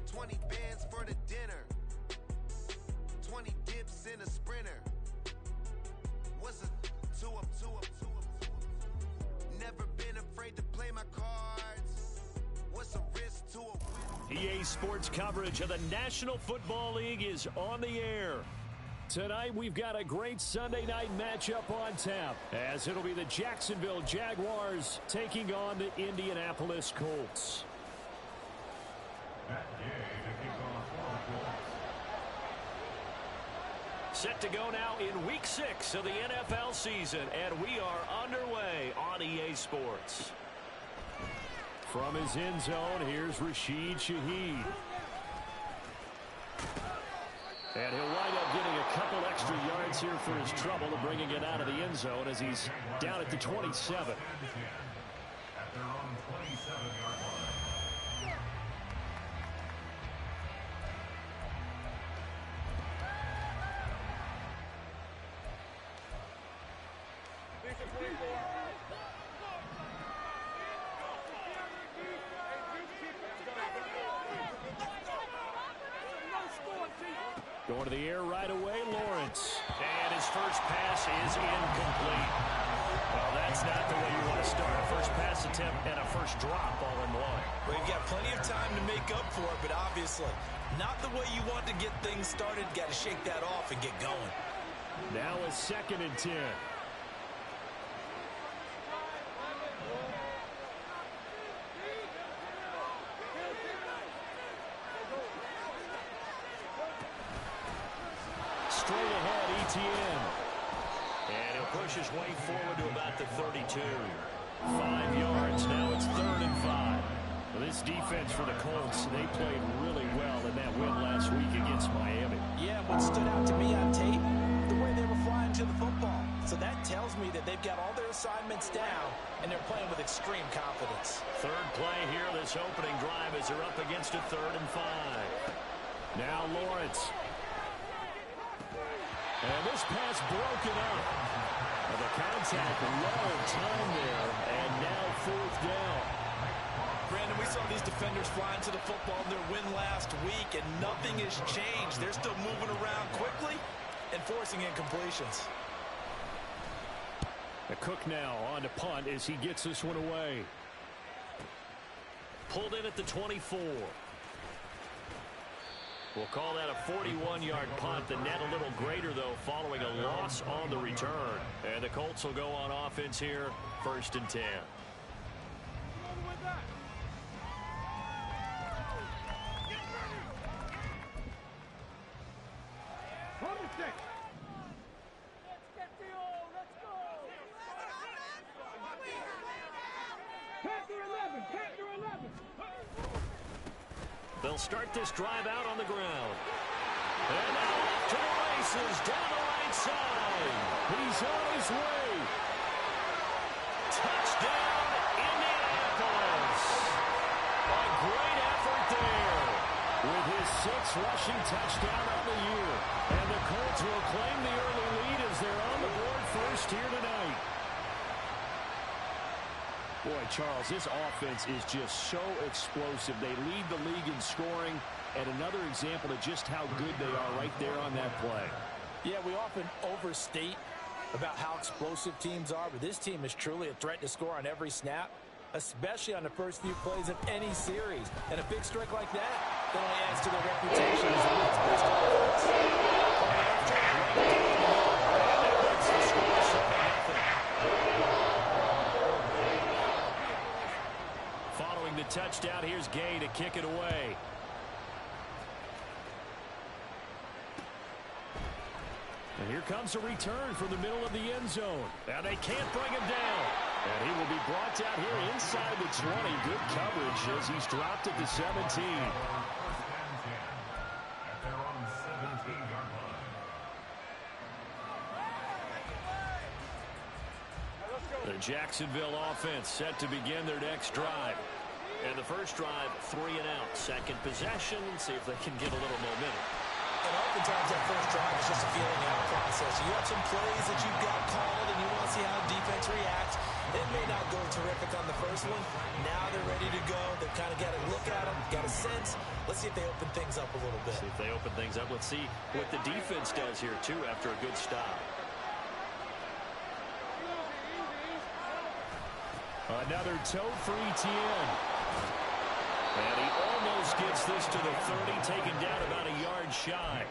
20 bands for the dinner. 20 dips in a sprinter. What's a 2-up? Never been afraid to play my cards. What's a risk to a win? EA Sports coverage of the National Football League is on the air. Tonight we've got a great Sunday night matchup on tap, as it'll be the Jacksonville Jaguars taking on the Indianapolis Colts. Set to go now in Week 6 of the NFL season, and we are underway on EA Sports. From his end zone, here's Rashid Shaheed. And he'll wind up getting a couple extra yards here for his trouble to bringing it out of the end zone as he's down at the 27. At their own 27-yard line. Going to the air right away, Lawrence. And his first pass is incomplete. Well, that's not the way you want to start. A first pass attempt and a first drop all in one. Well, you've got plenty of time to make up for it, but obviously not the way you want to get things started. Got to shake that off and get going. Now a 2nd and 10. Straight ahead, ETN. And he'll push his way forward to about the 32. 5 yards. Now it's 3rd and 5. Well, this defense for the Colts, they played really well in that win last week against Miami. Yeah, what stood out to me on tape, the way they were flying to the football. So that tells me that they've got all their assignments down, and they're playing with extreme confidence. Third play here, this opening drive as they're up against a 3rd and 5. Now Lawrence. And this pass broken up. And the contact, long time there, and now 4th down. Brandon, we saw these defenders flying to the football in their win last week, and nothing has changed. They're still moving around quickly and forcing incompletions. The Cook now on to punt as he gets this one away. Pulled in at the 24. We'll call that a 41-yard punt. The net a little greater, though, following a loss on the return. And the Colts will go on offense here, 1st and 10. They'll start this drive out on the ground. And now off to the races down the right side. He's on his way. Touchdown, Indianapolis. A great effort there with his 6th rushing touchdown on the year. And the Colts will claim the early lead as they're on the board first here tonight. Boy, Charles, this offense is just so explosive. They lead the league in scoring, and another example of just how good they are right there on that play. Yeah, we often overstate about how explosive teams are, but this team is truly a threat to score on every snap, especially on the first few plays of any series. And a big strike like that only adds to their reputation as the league's best offense. And that makes the score 7-0. Following the touchdown, here's Gay to kick it away. And here comes a return from the middle of the end zone. And they can't bring him down. And he will be brought down here inside the 20. Good coverage as he's dropped at the 17. At their own 17-yard line. The Jacksonville offense set to begin their next drive. And the first drive, 3 and out. Second possession, see if they can get a little momentum. And oftentimes that first drive is just a feeling out process. You have some plays that you've got called, and you want to see how the defense reacts. It may not go terrific on the first one. Now they're ready to go. They've kind of got a look at them, got a sense. Let's see if they open things up a little bit. See if they open things up. Let's see what the defense does here, too, after a good stop. Another toe for ETN. And he almost gets this to the 30, taken down about a yard shy.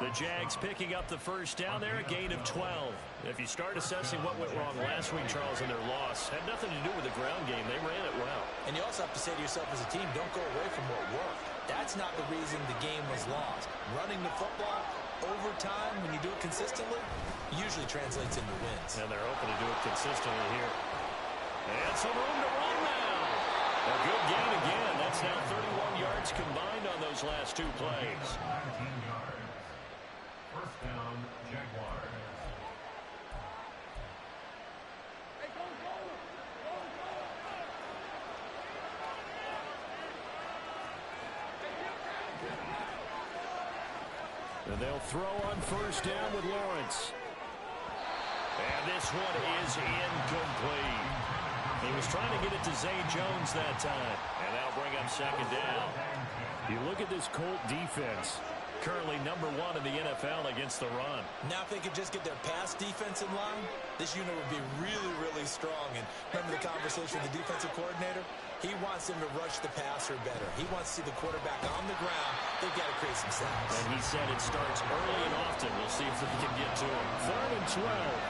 The Jags picking up the first down there, a gain of 12. If you start assessing what went wrong last week, Charles, in their loss, had nothing to do with the ground game. They ran it well. And you also have to say to yourself as a team, don't go away from what worked. That's not the reason the game was lost. Running the football over time, when you do it consistently, usually translates into wins. And they're hoping to do it consistently here. And some room to run now. A good gain again. That's now 31 yards combined on those last two plays. 19 yards. First down, Jaguars. And they'll throw on first down with Lawrence. And this one is incomplete. He was trying to get it to Zay Jones that time. And that'll bring up second down. You look at this Colt defense. Currently #1 in the NFL against the run. Now if they could just get their pass defense in line, this unit would be really, really strong. And remember the conversation with the defensive coordinator? He wants them to rush the passer better. He wants to see the quarterback on the ground. They've got to create some sacks. And he said it starts early and often. We'll see if they can get to him. 3rd and 12.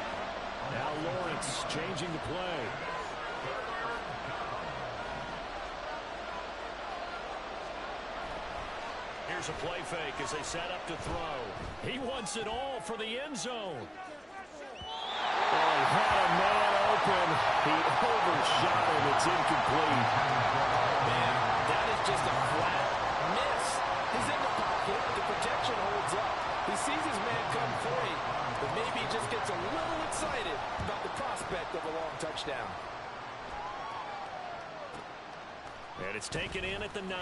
Now Lawrence changing the play. Here's a play fake as they set up to throw. He wants it all for the end zone. Oh, he had a man open. He overshot him. It's incomplete. Man, that is just a flat miss. He's in the pocket. The protection holds up. He sees his man come free, but maybe he just gets a little excited about the prospect of a long touchdown. And it's taken in at the 9.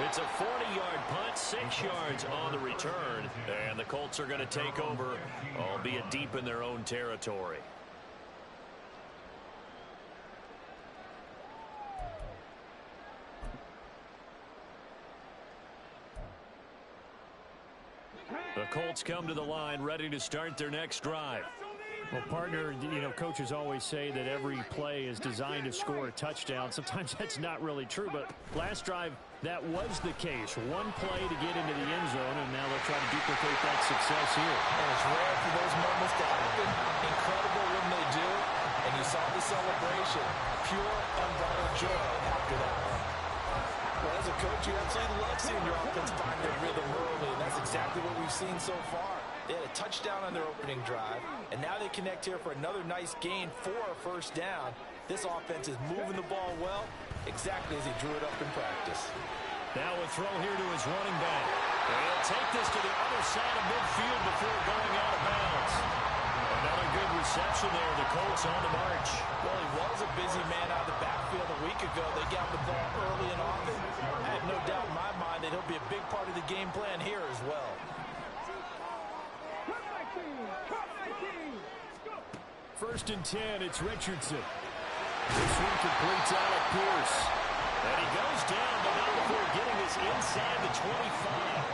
It's a 40-yard punt, 6 yards on the return, and the Colts are going to take over, albeit deep in their own territory. The Colts come to the line, ready to start their next drive. Well, partner, you know, coaches always say that every play is designed to score a touchdown. Sometimes that's not really true, but last drive, that was the case. One play to get into the end zone, and now they'll try to duplicate that success here. And it's rare for those moments to happen. Incredible when they do. And you saw the celebration. Pure, unbridled joy after that one. Well, as a coach, you absolutely love seeing your offense find their rhythm early, and that's exactly what we've seen so far. They had a touchdown on their opening drive, and now they connect here for another nice gain for a first down. This offense is moving the ball well, exactly as he drew it up in practice. Now a throw here to his running back. And he'll take this to the other side of midfield before going out of bounds. Another good reception there. The Colts on the march. Well, he was a busy man out of the backfield a week ago. They got the ball early and often. I have no doubt in my mind that he'll be a big part of the game plan here as well. First and 10, it's Richardson. This one completes out of Pierce. And he goes down, but not before getting this inside the 25.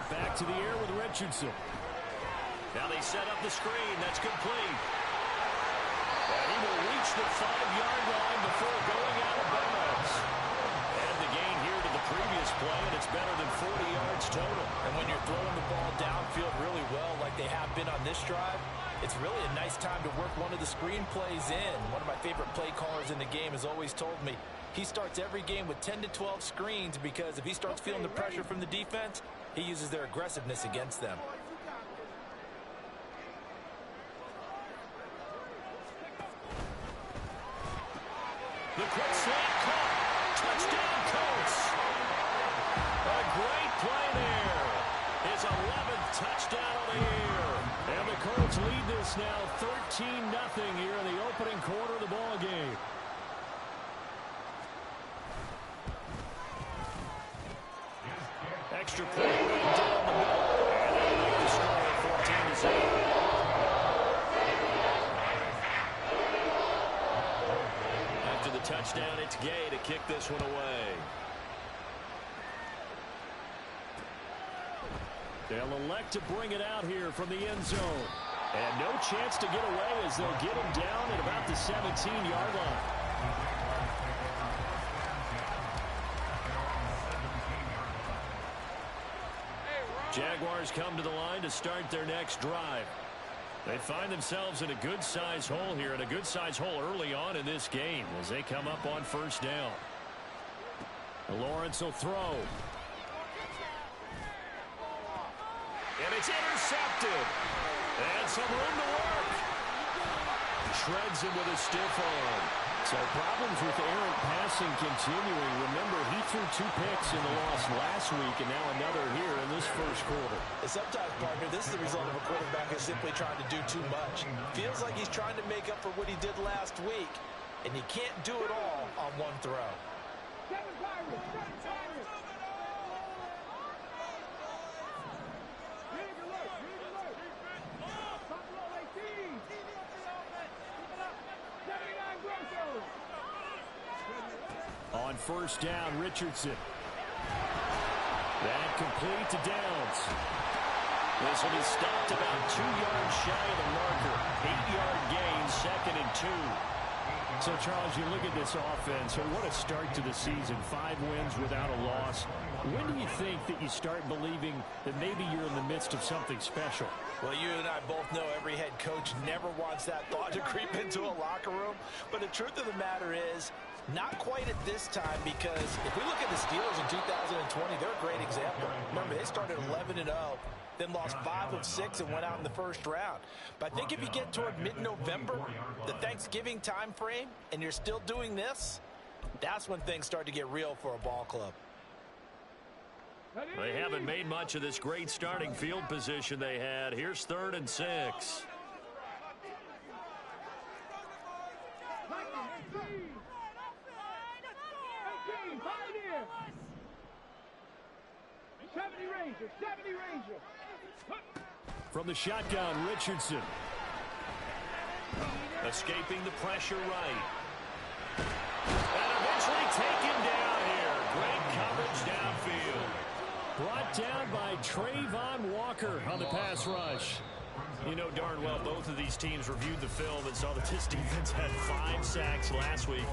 Back to the air with Richardson. Now they set up the screen. That's complete. And he will reach the 5-yard line before going out of bounds. And the gain here to the previous play, and it's better than 40 yards total. And when you're throwing the ball downfield really well like they have been on this drive, it's really a nice time to work one of the screen plays in. One of my favorite play callers in the game has always told me he starts every game with 10 to 12 screens because if he starts feeling the pressure from the defense, he uses their aggressiveness against them. The quick slant caught. Touchdown, Colts. A great play there. His 11th touchdown of the year. And the Colts lead this now 13-0 here in the opening quarter of the ball game. Extra point right down the middle. And they'll make the score touchdown. It's Gay to kick this one away. They'll elect to bring it out here from the end zone. And no chance to get away as they'll get him down at about the 17-yard line. Jaguars come to the line to start their next drive. They find themselves in a good-sized hole here, and a good-sized hole early on in this game as they come up on first down. Lawrence will throw. And it's intercepted. And some room to work. Shreds him with a stiff arm. So problems with errant passing continuing. Remember, he threw 2 picks in the loss last week, and now another here in this first quarter. And sometimes, partner, this is the result of a quarterback who's simply trying to do too much. Feels like he's trying to make up for what he did last week, and you can't do it all on one throw. On first down, Richardson. That complete to Downs. This will be stopped about 2 yards shy of the marker. 8-yard gain, 2nd and 2. So, Charles, you look at this offense, what a start to the season. 5 wins without a loss. When do you think that you start believing that maybe you're in the midst of something special? Well, you and I both know every head coach never wants that thought to creep into a locker room. But the truth of the matter is, not quite at this time, because if we look at the Steelers in 2020, they're a great example. Remember, they started 11-0, then lost 5 of 6 and went out in the first round. But I think if you get toward mid-November, the Thanksgiving time frame, and you're still doing this, that's when things start to get real for a ball club. They haven't made much of this great starting field position they had. Here's 3rd and 6. From the shotgun, Richardson. Escaping the pressure right. And eventually taken down here. Great coverage downfield. Brought down by Trayvon Walker on the pass rush. You know darn well both of these teams reviewed the film and saw that this defense had 5 sacks last week.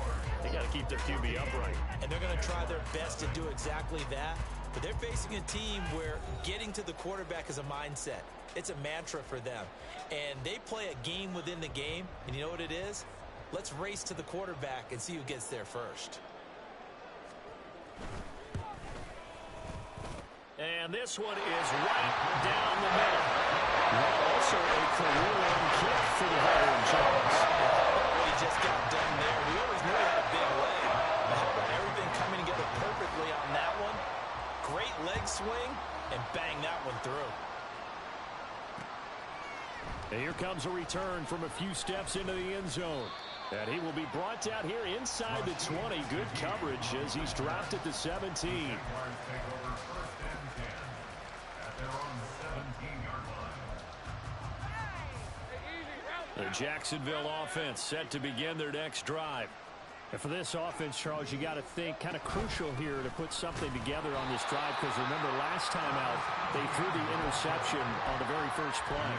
They got to keep their QB upright. And they're going to try their best to do exactly that. But they're facing a team where getting to the quarterback is a mindset. It's a mantra for them. And they play a game within the game. And you know what it is? Let's race to the quarterback and see who gets there first. And this one is right down the middle. Also a career-end kick for the veteran Jones. What he just got done there. We always knew he had a big leg. But how about everything coming together perfectly on that one? Great leg swing, and bang that one through. And here comes a return from a few steps into the end zone. And he will be brought down here inside the 20. Good coverage as he's dropped at the 17. The Jacksonville offense set to begin their next drive. And for this offense, Charles, you got to think kind of crucial here to put something together on this drive, because remember last time out they threw the interception on the very first play.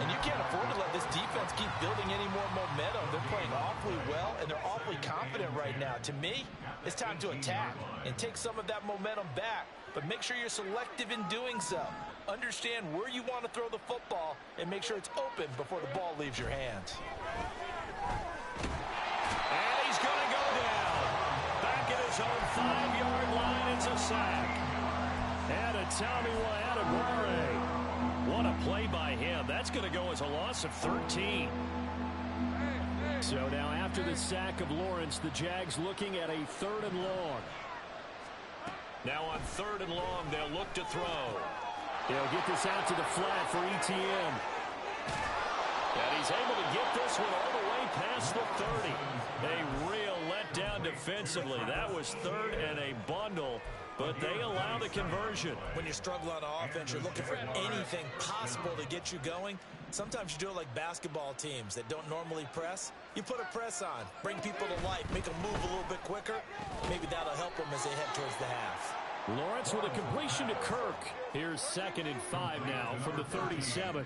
And you can't afford to let this defense keep building any more momentum. They're playing awfully well, and they're awfully confident right now. To me, it's time to attack and take some of that momentum back, but make sure you're selective in doing so. Understand where you want to throw the football and make sure it's open before the ball leaves your hands. And he's going to go down. Back at his own 5-yard line, it's a sack. And a Tommy Adebawore. What a play by him. That's going to go as a loss of 13. So now after the sack of Lawrence, the Jags looking at a 3rd and long. Now on 3rd and long, they'll look to throw. They'll get this out to the flat for ETN. And he's able to get this one all the way past the 30. A real letdown defensively. That was 3rd and a bundle, but they allow the conversion. When you struggle on offense, you're looking for anything possible to get you going. Sometimes you do it like basketball teams that don't normally press. You put a press on, bring people to life, make them move a little as they head towards the half. Lawrence with a completion to Kirk. Here's 2nd and 5 now from the 37.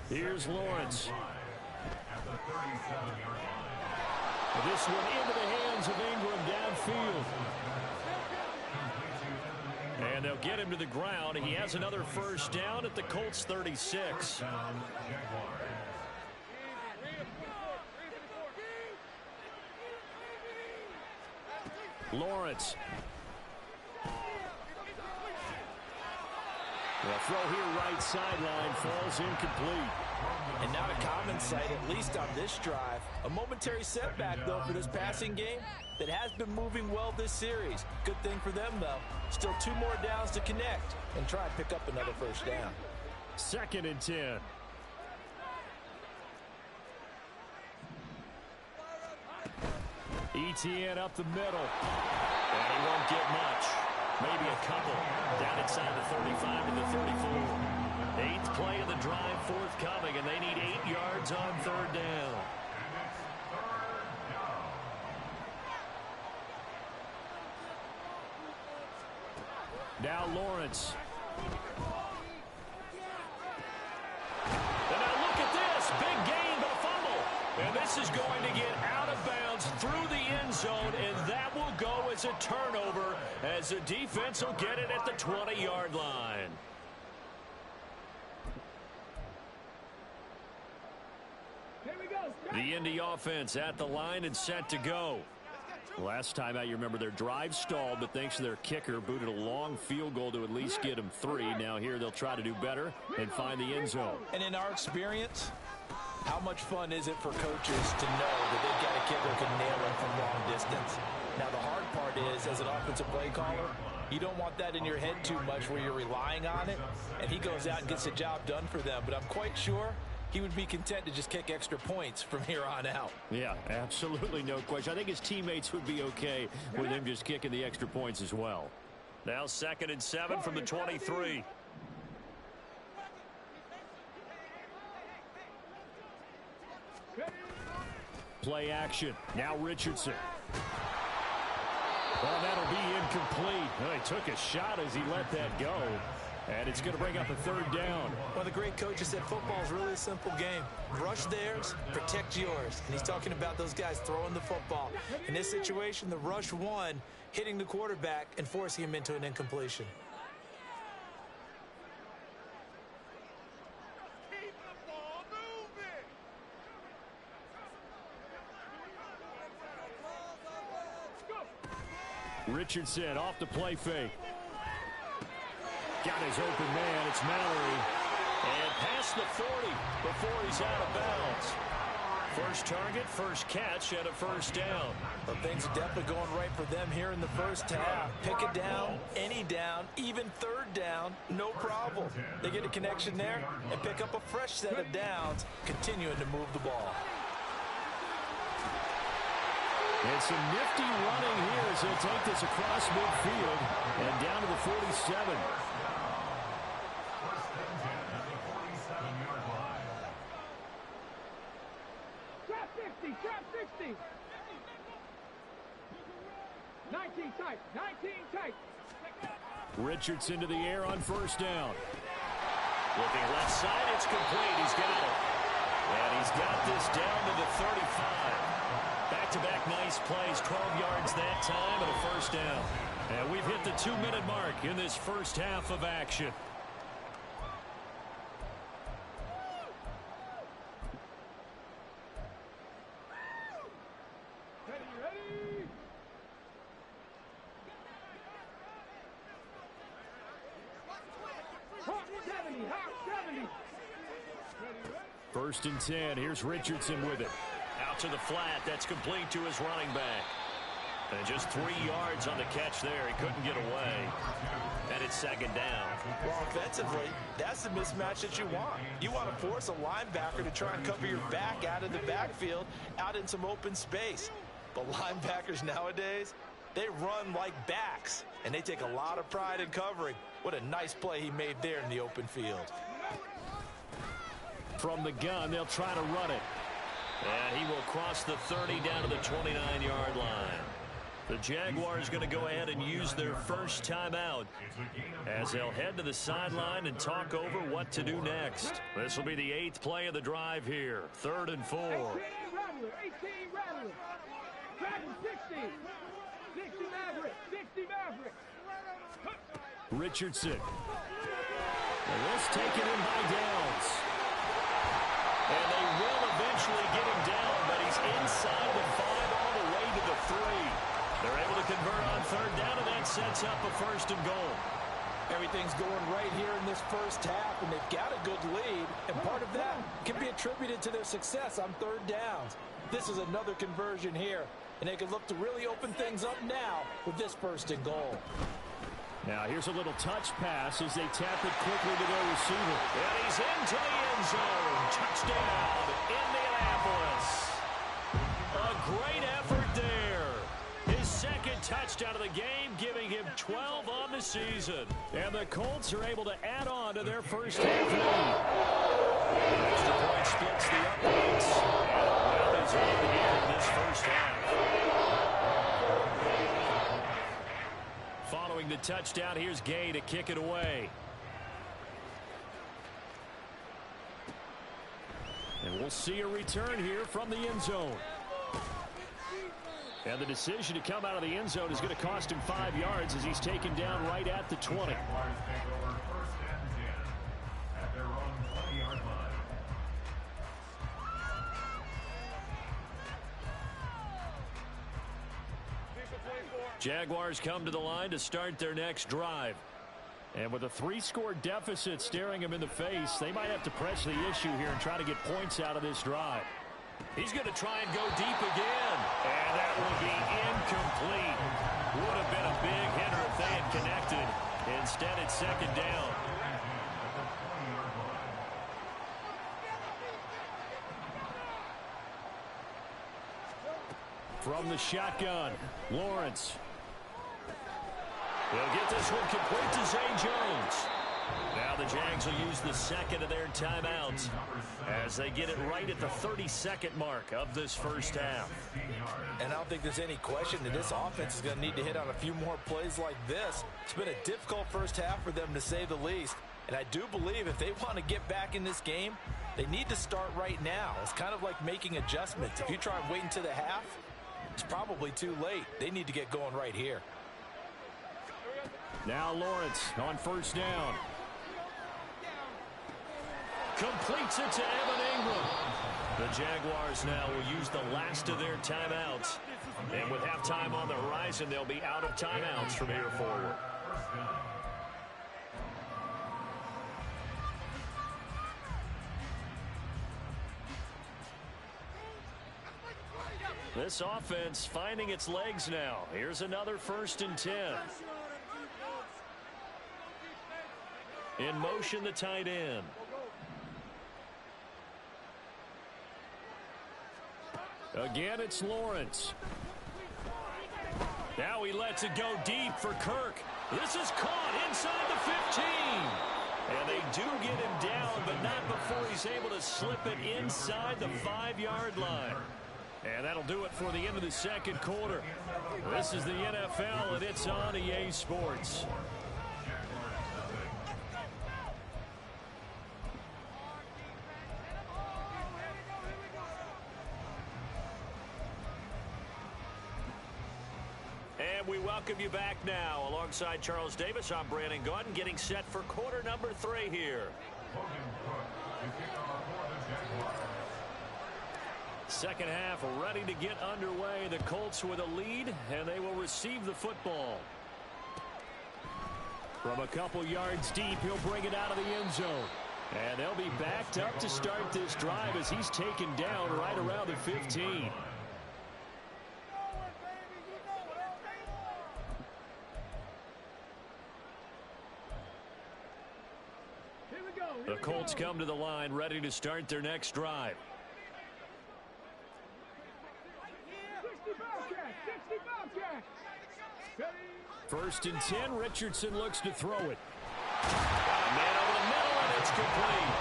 Here's Lawrence. This one into the hands of Ingram downfield. And they'll get him to the ground. He has another first down at the Colts 36. Lawrence. The throw here right sideline falls incomplete. And not a common sight, at least on this drive. A momentary setback, though, for this passing game that has been moving well this series. Good thing for them, though. Still 2 more downs to connect and try and pick up another first down. 2nd and 10. ETN up the middle. And he won't get much. Maybe a couple. Down inside the 35 to the 34. 8th play of the drive forthcoming, and they need 8 yards on 3rd down. Now Lawrence. And now look at this. Big gain, but a fumble. And this is going to get out of bounds through the end zone, and that will go as a turnover as the defense will get it at the 20-yard line. The Indy offense at the line and set to go. Last time out, you remember their drive stalled, but thanks to their kicker, booted a long field goal to at least get them 3. Now here they'll try to do better and find the end zone. And in our experience, how much fun is it for coaches to know that they've got a kicker who can nail it from long distance? Now the hard part is, as an offensive play caller, you don't want that in your head too much where you're relying on it, and he goes out and gets the job done for them. But I'm quite sure he would be content to just kick extra points from here on out. Yeah, absolutely no question. I think his teammates would be okay with him just kicking the extra points as well. Now 2nd and 7 from the 23. Play action. Now Richardson. Well, that'll be incomplete. Well, he took a shot as he let that go. And it's going to bring up a 3rd down. Well, the great coach has said football is really a simple game. Rush theirs, protect yours. And he's talking about those guys throwing the football. In this situation, the rush won, hitting the quarterback and forcing him into an incompletion. Keep the ball moving. Richardson off the play fake. Got his open man. It's Mallory. And past the 40 before he's out of bounds. First target, first catch, and a first down. Well, things are definitely going right for them here in the first half. Pick it down, any down, even 3rd down, no problem. They get a connection there and pick up a fresh set of downs, continuing to move the ball. And some nifty running here as they'll take this across midfield and down to the 47. Trap 60. 19 tight. 19 tight. Richardson to the air on first down. Looking left side, it's complete. He's got it. And he's got this down to the 35. Back-to-back nice plays. 12 yards that time and a first down. And we've hit the 2-minute mark in this first half of action. First and 10. Here's Richardson with it. Out to the flat. That's complete to his running back. And just 3 yards on the catch there. He couldn't get away. And it's 2nd down. Well, offensively, that's the mismatch that you want. You want to force a linebacker to try and cover your back out of the backfield, out in some open space. But linebackers nowadays, they run like backs, and they take a lot of pride in covering. What a nice play he made there in the open field. From the gun, they'll try to run it. And he will across the 30 down to the 29-yard line. The Jaguars going to go ahead and use their first timeout as they'll head to the sideline and talk over what to do next. This will be the 8th play of the drive here. 3rd and 4. 18 Rattler. Dragon 60. 60 Maverick. 60 Maverick. Richardson. And this taken in by Downs. And they will eventually get him down, but he's inside the 5 all the way to the 3. They're able to convert on 3rd down, and that sets up a 1st and goal. Everything's going right here in this first half, and they've got a good lead, and part of that can be attributed to their success on 3rd downs. This is another conversion here, and they can look to really open things up now with this 1st and goal. Now here's a little touch pass as they tap it quickly to their receiver. And he's into the end zone. Touchdown, Indianapolis. A great effort there. His 2nd touchdown of the game, giving him 12 on the season. And the Colts are able to add on to their first half lead. Extra point splits the uprights. And well is on here in this first half. Following the touchdown, here's Gay to kick it away. And we'll see a return here from the end zone. And the decision to come out of the end zone is going to cost him 5 yards as he's taken down right at the 20. Jaguars come to the line to start their next drive. And with a 3-score deficit staring him in the face, they might have to press the issue here and try to get points out of this drive. He's going to try and go deep again. And that will be incomplete. Would have been a big hitter if they had connected. Instead, it's 2nd down. From the shotgun, Lawrence. They'll get this one complete to Zay Jones. Now the Jags will use the 2nd of their timeouts as they get it right at the 32nd mark of this first half. And I don't think there's any question that this offense is going to need to hit on a few more plays like this. It's been a difficult first half for them, to say the least. And I do believe if they want to get back in this game, they need to start right now. It's kind of like making adjustments. If you try and wait until the half, it's probably too late. They need to get going right here. Now Lawrence on 1st down. Completes it to Evan Ingram. The Jaguars now will use the last of their timeouts. And with halftime on the horizon, they'll be out of timeouts from here forward. This offense finding its legs now. Here's another 1st and 10. In motion, the tight end. Again, it's Lawrence. Now he lets it go deep for Kirk. This is caught inside the 15. And they do get him down, but not before he's able to slip it inside the 5-yard line. And that'll do it for the end of the 2nd quarter. This is the NFL, and it's on EA Sports. And we welcome you back now. Alongside Charles Davis, I'm Brandon Gaudin, getting set for quarter number 3 here. Second half ready to get underway. The Colts with a lead, and they will receive the football. From a couple yards deep, he'll bring it out of the end zone. And they'll be backed up to start this drive as he's taken down right around the 15. The Colts come to the line ready to start their next drive. 1st and 10, Richardson looks to throw it. Man over the middle, and it's complete.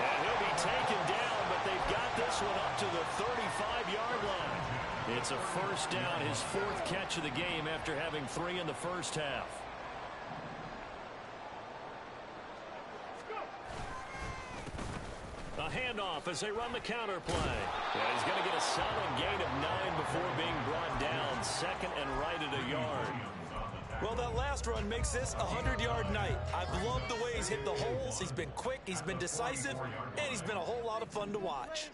And he'll be taken down but they've got this one up to the 35-yard line. It's a first down, his fourth catch of the game after having 3 in the first half. A handoff as they run the counter play. Yeah, he's going to get a solid gain of 9 before being brought down. Second and right at a yard. Well, that last run makes this a 100-yard night. I've loved the way he's hit the holes. He's been quick, he's been decisive, and he's been a whole lot of fun to watch.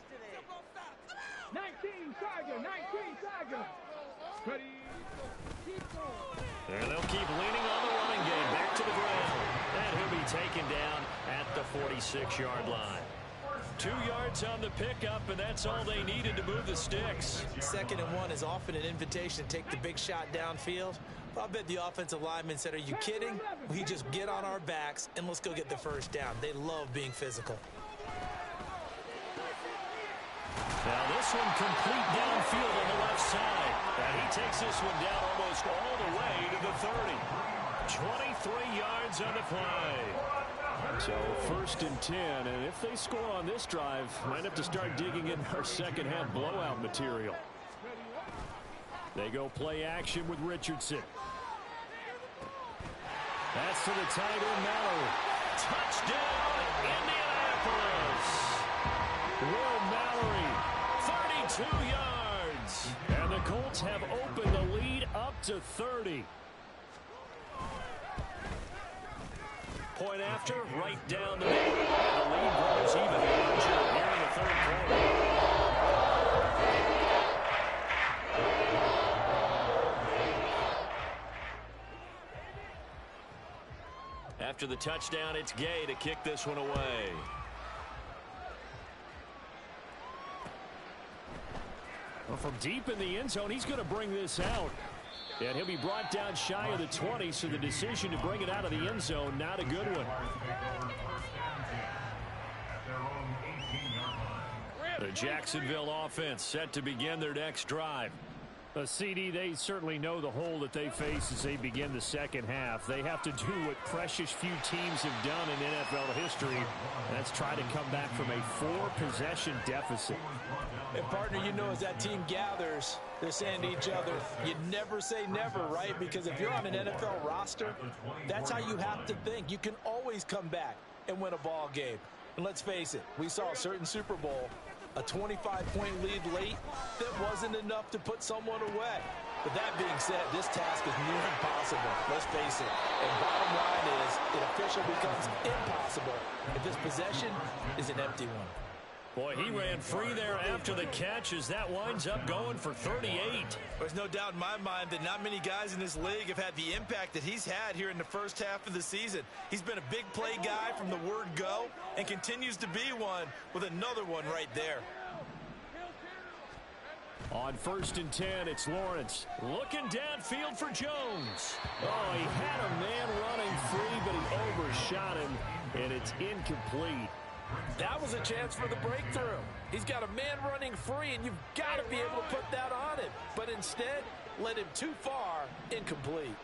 19 Tiger, 19 Tiger. Ready. And they'll keep leaning on the running game. Back to the ground. And he'll be taken down at the 46-yard line. 2 yards on the pickup, and that's all they needed to move the sticks. 2nd and 1 is often an invitation to take the big shot downfield. I bet the offensive lineman said, are you kidding? We just get on our backs and let's go get the first down. They love being physical. Now this one complete downfield on the left side. And he takes this one down almost all the way to the 30. 23 yards on the play. So 1st and 10, and if they score on this drive, might have to start digging in our second half blowout material. They go play action with Richardson. That's to the tight end, Mallory. Touchdown, Indianapolis. Will Mallory, 32 yards. And the Colts have opened the lead up to 30. Point after, right down the middle. And the lead grows even larger here in the 3rd quarter. After the touchdown, it's Gay to kick this one away. Well, from deep in the end zone, he's going to bring this out. And he'll be brought down shy of the 20, so the decision to bring it out of the end zone, not a good one. The Jacksonville offense set to begin their next drive. CD, they certainly know the hole that they face as they begin the second half. They have to do what precious few teams have done in NFL history. That's try to come back from a 4-possession deficit. And, partner, you know, as that team gathers, they're saying to each other, you never say never, right? Because if you're on an NFL roster, that's how you have to think. You can always come back and win a ball game. And let's face it, we saw a certain Super Bowl, a 25-point lead late, that wasn't enough to put someone away. But that being said, this task is near impossible. Let's face it. And bottom line is, it officially becomes impossible if this possession is an empty one. Boy, he ran free there after the catch as that winds up going for 38. There's no doubt in my mind that not many guys in this league have had the impact that he's had here in the first half of the season. He's been a big play guy from the word go and continues to be one with another one right there. On 1st and 10, it's Lawrence. Looking downfield for Jones. Oh, he had a man running free, but he overshot him, and it's incomplete. That was a chance for the breakthrough. He's got a man running free, and you've got to be able to put that on him. But instead, led him too far, incomplete.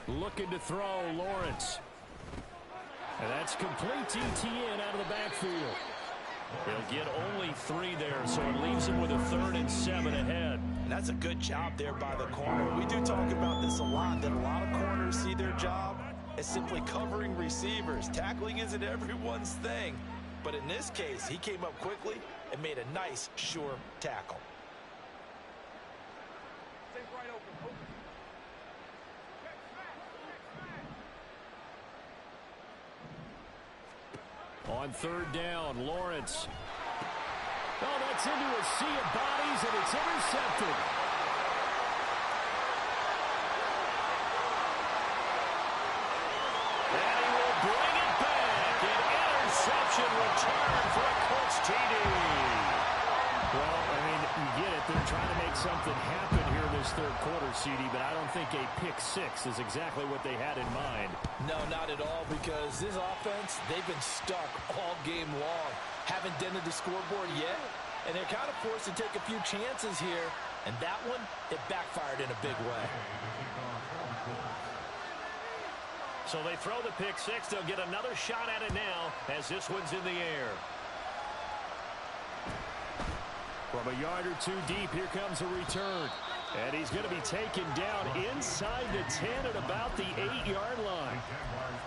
Looking to throw, Lawrence. And that's complete to Etienne out of the backfield. He'll get only 3 there, so it leaves him with a 3rd and 7 ahead. And that's a good job there by the corner. We do talk about this a lot, that a lot of corners see their job as simply covering receivers. Tackling isn't everyone's thing. But in this case, he came up quickly and made a nice, sure tackle. On 3rd down, Lawrence. Oh, that's into a sea of bodies, and it's intercepted. And he will bring it back. An interception return for a Colts TD. Well, I mean, you get it. They're trying to make something happen here this 3rd quarter, CD, but I don't think a pick 6 is exactly what they had in mind. No, not at all, because this offense, they've been stuck all game long. Haven't dented the scoreboard yet, and they're kind of forced to take a few chances here, and that one, it backfired in a big way. So they throw the pick six. They'll get another shot at it now as this one's in the air. From a yard or two deep, here comes a return. And he's going to be taken down inside the 10 at about the 8-yard line.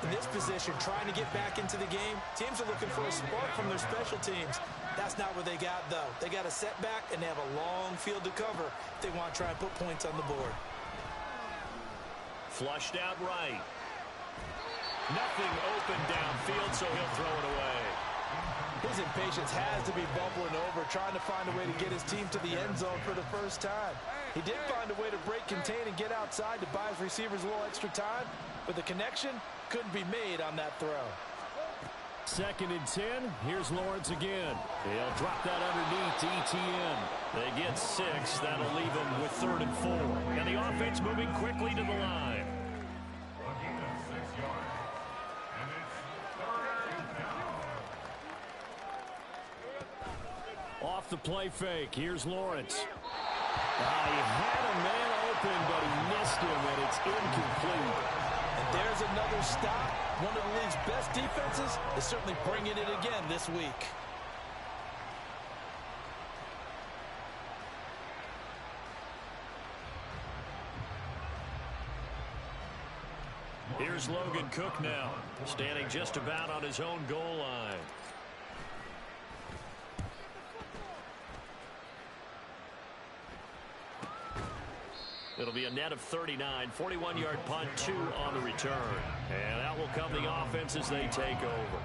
In this position, trying to get back into the game, teams are looking for a spark from their special teams. That's not what they got, though. They got a setback, and they have a long field to cover if they want to try and put points on the board. Flushed out right. Nothing open downfield, so he'll throw it away. His impatience has to be bubbling over, trying to find a way to get his team to the end zone for the first time. He did find a way to break contain and get outside to buy his receivers a little extra time, but the connection couldn't be made on that throw. 2nd and 10. Here's Lawrence again. He'll drop that underneath to ETN. They get 6. That'll leave them with 3rd and 4. And the offense moving quickly to the line. Off the play fake. Here's Lawrence. He had a man open, but he missed him, and it's incomplete. And there's another stop. One of the league's best defenses is certainly bringing it again this week. Here's Logan Cook now, standing just about on his own goal line. It'll be a net of 39, 41-yard punt, 2 on the return. And out will come the offense as they take over.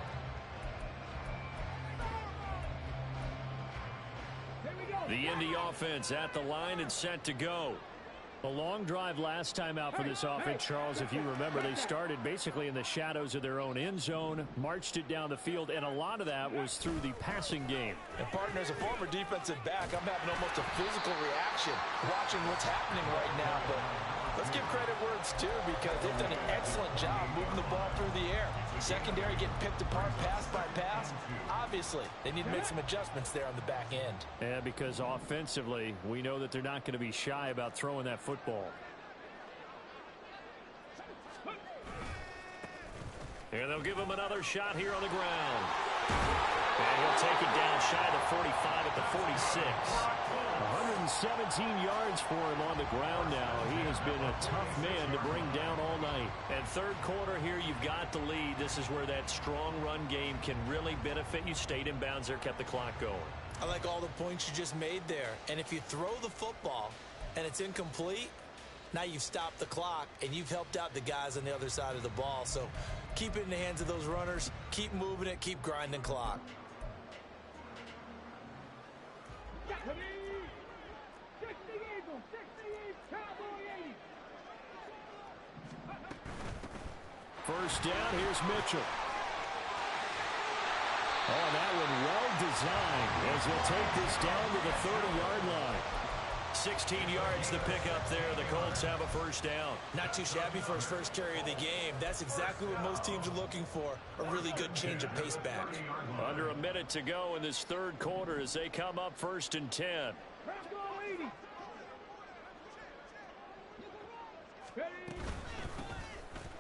The Indy offense at the line and set to go. A long drive last time out for this offense, Charles. If you remember, they started basically in the shadows of their own end zone, marched it down the field, and a lot of that was through the passing game. And, partner, as a former defensive back, I'm having almost a physical reaction watching what's happening right now. But let's give credit where it's due, because they've done an excellent job moving the ball through the air. Secondary getting picked apart pass by pass. Obviously, they need to make some adjustments there on the back end. Yeah, because offensively, we know that they're not going to be shy about throwing that football. And they'll give him another shot here on the ground. And he'll take it down shy of the 45 at the 46. 117 yards for him on the ground now. He has been a tough man to bring down all night. And third quarter here, you've got the lead. This is where that strong run game can really benefit you. Stayed in bounds there, kept the clock going. I like all the points you just made there. And if you throw the football and it's incomplete, now you've stopped the clock and you've helped out the guys on the other side of the ball. So keep it in the hands of those runners. Keep moving it. Keep grinding clock. First down, here's Mitchell. Oh, that one well designed as he'll take this down to the 30-yard line. 16 yards the pickup there. The Colts have a first down. Not too shabby for his first carry of the game. That's exactly what most teams are looking for, a really good change of pace back. Under a minute to go in this third quarter as they come up 1st and 10.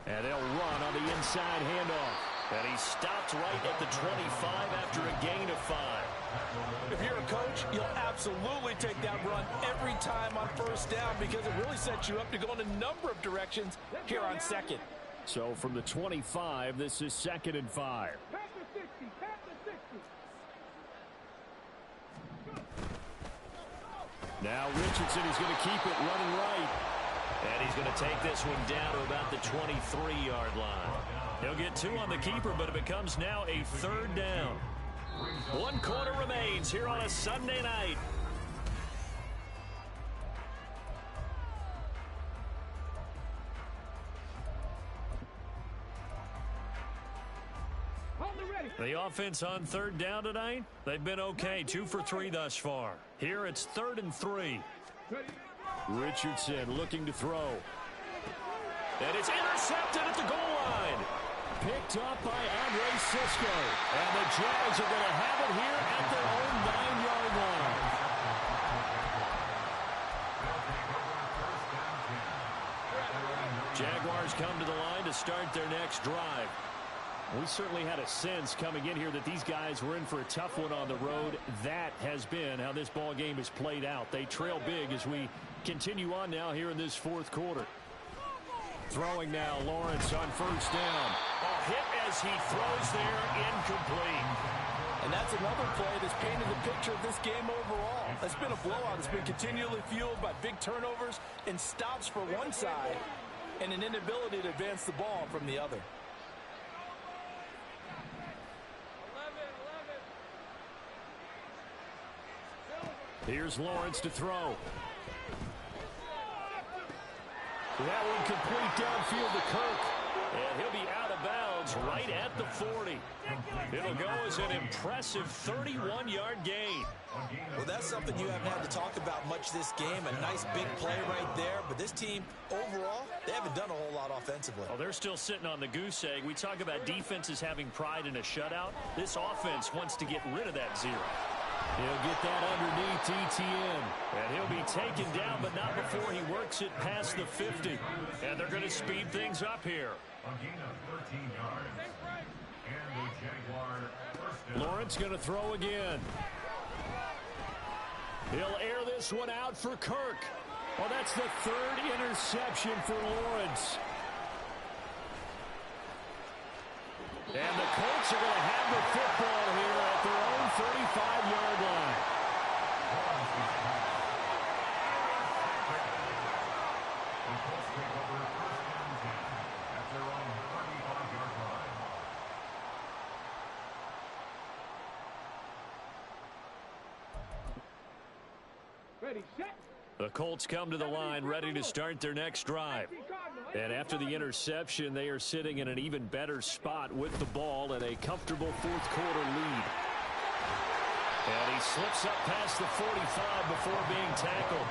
And they'll run on the inside handoff. And he stopped right at the 25 after a gain of 5. If you're a coach, you'll absolutely take that run every time on first down, because it really sets you up to go in a number of directions here on second. So from the 25, this is 2nd and 5. Now Richardson is going to keep it running right. And he's going to take this one down to about the 23-yard line. He'll get 2 on the keeper, but it becomes now a 3rd down. 1 quarter remains here on a Sunday night. The offense on 3rd down tonight, they've been okay. 2 for 3 thus far. Here it's 3rd and 3. Richardson looking to throw. And it's intercepted at the goal line. Picked up by Andre Cisco. And the Jags are going to have it here at their own 9-yard line. Jaguars come to the line to to start their next drive. We certainly had a sense coming in here that these guys were in for a tough one on the road. That has been how this ball game has played out. They trail big as we continue on now here in this fourth quarter. Throwing now, Lawrence on first down. A hit as he throws there, incomplete. And that's another play that's painted the picture of this game overall. It's been a blowout. It's been continually fueled by big turnovers and stops for one side and an inability to advance the ball from the other. Here's Lawrence to throw. That one complete downfield to Kirk. And he'll be out of bounds right at the 40. It'll go as an impressive 31-yard gain. Well, that's something you haven't had to talk about much this game. A nice big play right there. But this team, overall, they haven't done a whole lot offensively. Well, they're still sitting on the goose egg. We talk about defenses having pride in a shutout. This offense wants to get rid of that zero. He'll get that underneath Etienne. And he'll be taken down, but not before he works it past the 50. And they're going to speed things up here. A gain of 13 yards. And the Jaguar first down. Lawrence going to throw again. He'll air this one out for Kirk. Well, that's the third interception for Lawrence. And the Colts are going to have the football here at their own 35-yard line. The Colts take over first and 10 at their own 35-yard line. Ready, set. The Colts come to the line ready to start their next drive. And after the interception, they are sitting in an even better spot with the ball and a comfortable fourth quarter lead. And he slips up past the 45 before being tackled.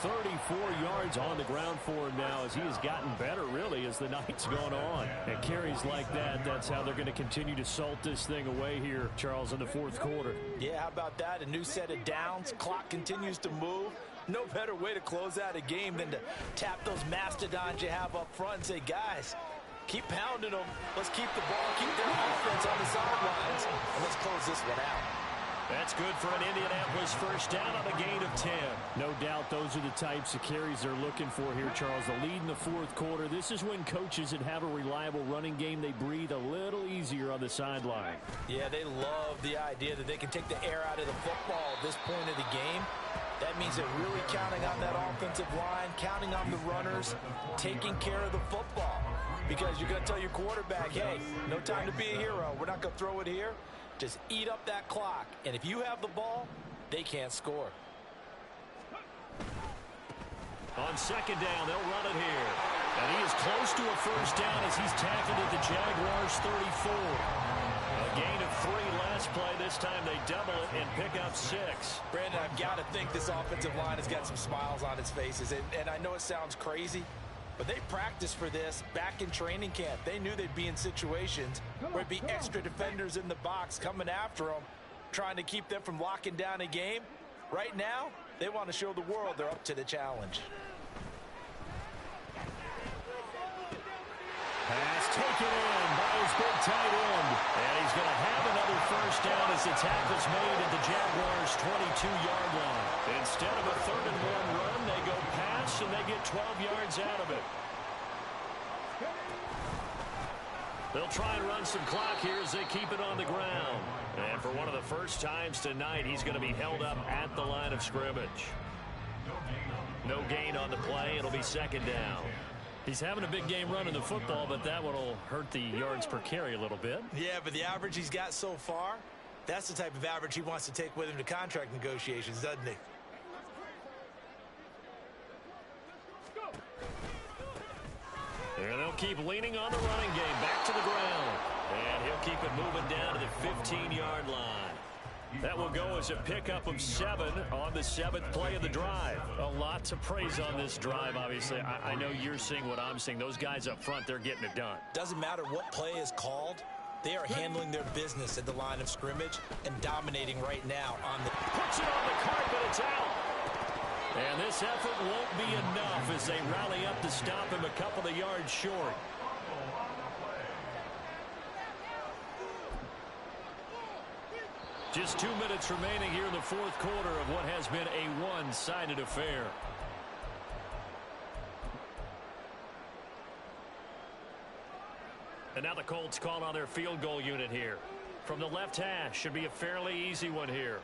134 yards on the ground for him now as he has gotten better, really, as the night's gone on. And carries like that, that's how they're going to continue to salt this thing away here, Charles, in the fourth quarter. Yeah, how about that? A new set of downs. Clock continues to move. No better way to close out a game than to tap those mastodons you have up front and say, guys, keep pounding them. Let's keep the ball, keep their offense on the sidelines, and let's close this one out. That's good for an Indianapolis first down on a gain of 10. No doubt those are the types of carries they're looking for here, Charles. The lead in the fourth quarter. This is when coaches that have a reliable running game, they breathe a little easier on the sideline. Yeah, they love the idea that they can take the air out of the football at this point of the game. That means they're really counting on that offensive line, counting on the runners, taking care of the football. Because you're going to tell your quarterback, hey, no time to be a hero. We're not going to throw it here. Just eat up that clock. And if you have the ball, they can't score. On second down, they'll run it here. And he is close to a first down as he's tackled at the Jaguars' 34. A gain of 3 last play. This time they double it and pick up 6. Brandon, I've got to think this offensive line has got some smiles on its faces. And I know it sounds crazy, but they practiced for this back in training camp. They knew they'd be in situations where it'd be extra defenders in the box coming after them, trying to keep them from locking down a game. Right now, they want to show the world they're up to the challenge. Pass taken in by his big tight end. And he's going to have another first down as the tackle's made at the Jaguars' 22-yard line. Instead of a 3rd-and-1 run, they go pass, and they get 12 yards out of it. They'll try and run some clock here as they keep it on the ground. And for one of the first times tonight, he's going to be held up at the line of scrimmage. No gain on the play. It'll be second down. He's having a big game running the football, but that one will hurt the yards per carry a little bit. Yeah, but the average he's got so far, that's the type of average he wants to take with him to contract negotiations, doesn't he? And they'll keep leaning on the running game back to the ground. And he'll keep it moving down to the 15-yard line. That will go as a pickup of 7 on the 7th play of the drive. A lot to praise on this drive, obviously. I know you're seeing what I'm seeing. Those guys up front, they're getting it done. Doesn't matter what play is called. They are handling their business at the line of scrimmage and dominating right now on the... Puts it on the carpet. It's out. And this effort won't be enough as they rally up to stop him a couple of yards short. Just 2 minutes remaining here in the fourth quarter of what has been a one-sided affair. And now the Colts call on their field goal unit here. From the left hash, should be a fairly easy one here.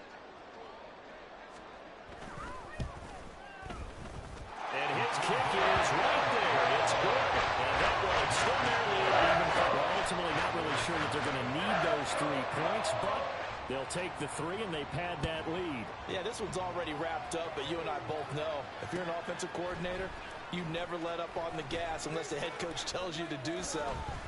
And his kick is right there. It's good. And that one extraordinarily even. Well, ultimately not really sure that they're going to need those 3 points, but they'll take the 3 and they pad that lead. Yeah, this one's already wrapped up, but you and I both know if you're an offensive coordinator, you never let up on the gas unless the head coach tells you to do so.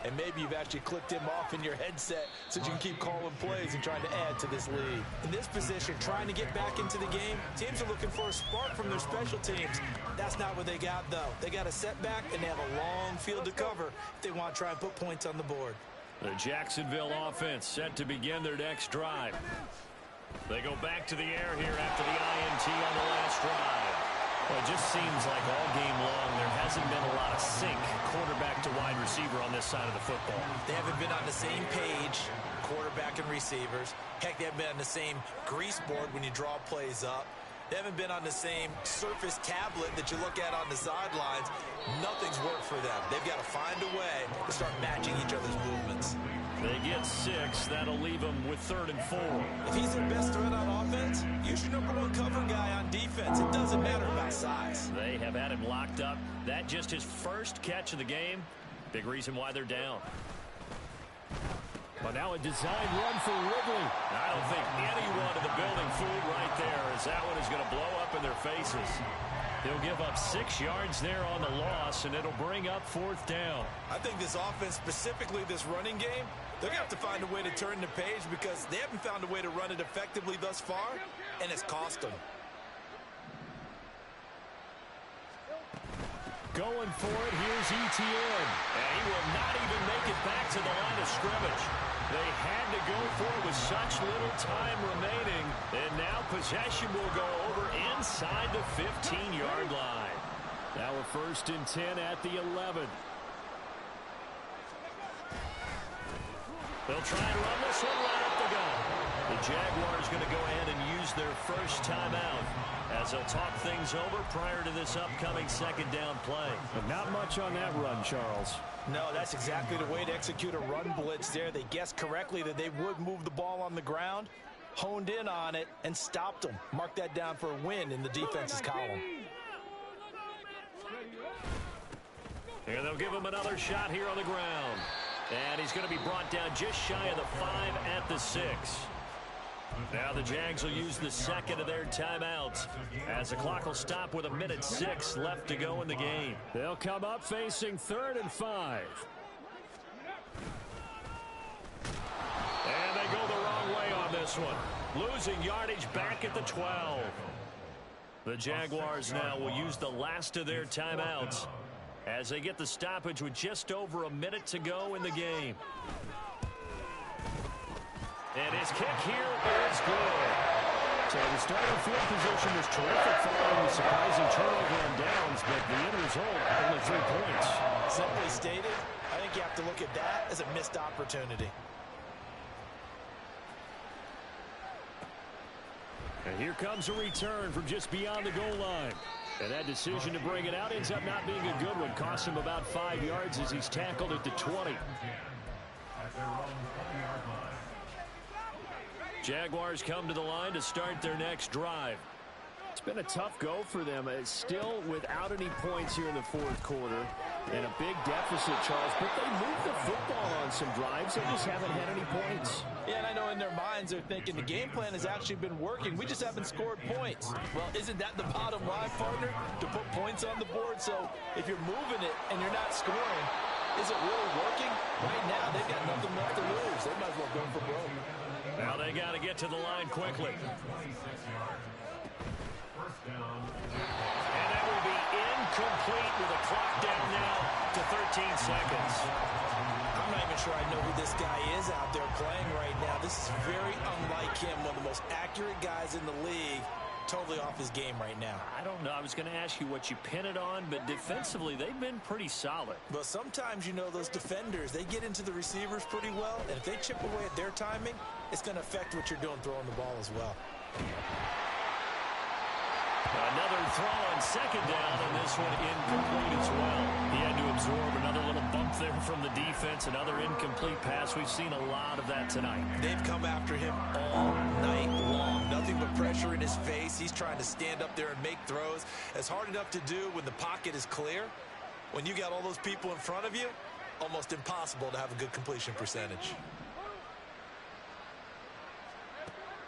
And maybe you've actually clicked him off in your headset so you can keep calling plays and trying to add to this lead. In this position, trying to get back into the game, teams are looking for a spark from their special teams. That's not what they got, though. They got a setback, and they have a long field to cover if they want to try and put points on the board. The Jacksonville offense set to begin their next drive. They go back to the air here after the INT on the last drive. Well, it just seems like all game long there hasn't been a lot of sync quarterback to wide receiver on this side of the football. They haven't been on the same page, quarterback and receivers. Heck, they haven't been on the same grease board when you draw plays up. They haven't been on the same Surface tablet that you look at on the sidelines. Nothing's worked for them. They've got to find a way to start matching each other's movements. They get 6. That'll leave them with 3rd and 4. If he's their best threat on offense, use your #1 cover guy on defense. It doesn't matter about size. They have had him locked up. That just his first catch of the game. Big reason why they're down. But now a design run for Ridley. I don't think anyone in the building fooled right there, as that one is going to blow up in their faces. They'll give up 6 yards there on the loss, and it'll bring up 4th down. I think this offense, specifically this running game, they're going to have to find a way to turn the page because they haven't found a way to run it effectively thus far, and it's cost them. Going for it, here's ETN. And he will not even make it back to the line of scrimmage. They had to go for it with such little time remaining. And now possession will go over inside the 15-yard line. Now a 1st and 10 at the 11. They'll try and run this one right up the gut. The Jaguars going to go ahead and use their first timeout as they'll talk things over prior to this upcoming 2nd down play. But not much on that run, Charles. No, that's exactly the way to execute a run blitz there. They guessed correctly that they would move the ball on the ground, honed in on it, and stopped them. Mark that down for a win in the defense's column. Here they'll give him another shot here on the ground. And he's going to be brought down just shy of the 5 at the 6. Now the Jags will use the 2nd of their timeouts as the clock will stop with 1:06 left to go in the game. They'll come up facing 3rd and 5. And they go the wrong way on this one. Losing yardage back at the 12. The Jaguars now will use the last of their timeouts as they get the stoppage with just over a minute to go in the game. And his kick here is good. So the starting field position was terrific following the surprising turnover on downs, but the end result, only 3 points. Simply stated, I think you have to look at that as a missed opportunity. And here comes a return from just beyond the goal line. And that decision to bring it out ends up not being a good one. Cost him about 5 yards as he's tackled at the 20. Jaguars come to the line to start their next drive. It's been a tough go for them. It's still without any points here in the 4th quarter. And a big deficit, Charles. But they moved the football on some drives. They just haven't had any points. Yeah, and I know in their minds they're thinking the game plan has actually been working. We just haven't scored points. Well, isn't that the bottom line, partner? To put points on the board. So if you're moving it and you're not scoring, is it really working? Right now, they've got nothing left to lose. They might as well go for broke. Now they got to get to the line quickly. And that will be incomplete with a clock down now to 13 seconds. I'm not even sure I know who this guy is out there playing right now. This is very unlike him, one of the most accurate guys in the league. Totally off his game right now. I don't know. I was going to ask you what you pin it on, but defensively, they've been pretty solid. But sometimes, you know, those defenders, they get into the receivers pretty well, and if they chip away at their timing, it's going to affect what you're doing throwing the ball as well. Another throw on second down, and this one incomplete as well. He had to absorb another little bump there from the defense, another incomplete pass. We've seen a lot of that tonight. They've come after him all night long. Nothing but pressure in his face. He's trying to stand up there and make throws. It's hard enough to do when the pocket is clear. When you got all those people in front of you, almost impossible to have a good completion percentage.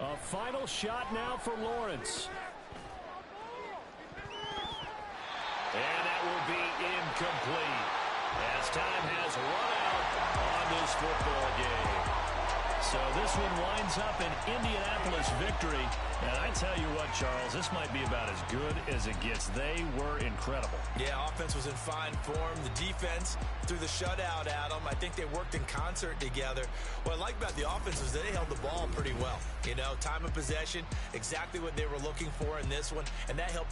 A final shot now for Lawrence. And that will be incomplete as time has run out on this football game. So this one winds up an Indianapolis victory. And I tell you what, Charles, this might be about as good as it gets. They were incredible. Yeah, offense was in fine form. The defense threw the shutout at them. I think they worked in concert together. What I like about the offense was that they held the ball pretty well. You know, time of possession, exactly what they were looking for in this one, and that helped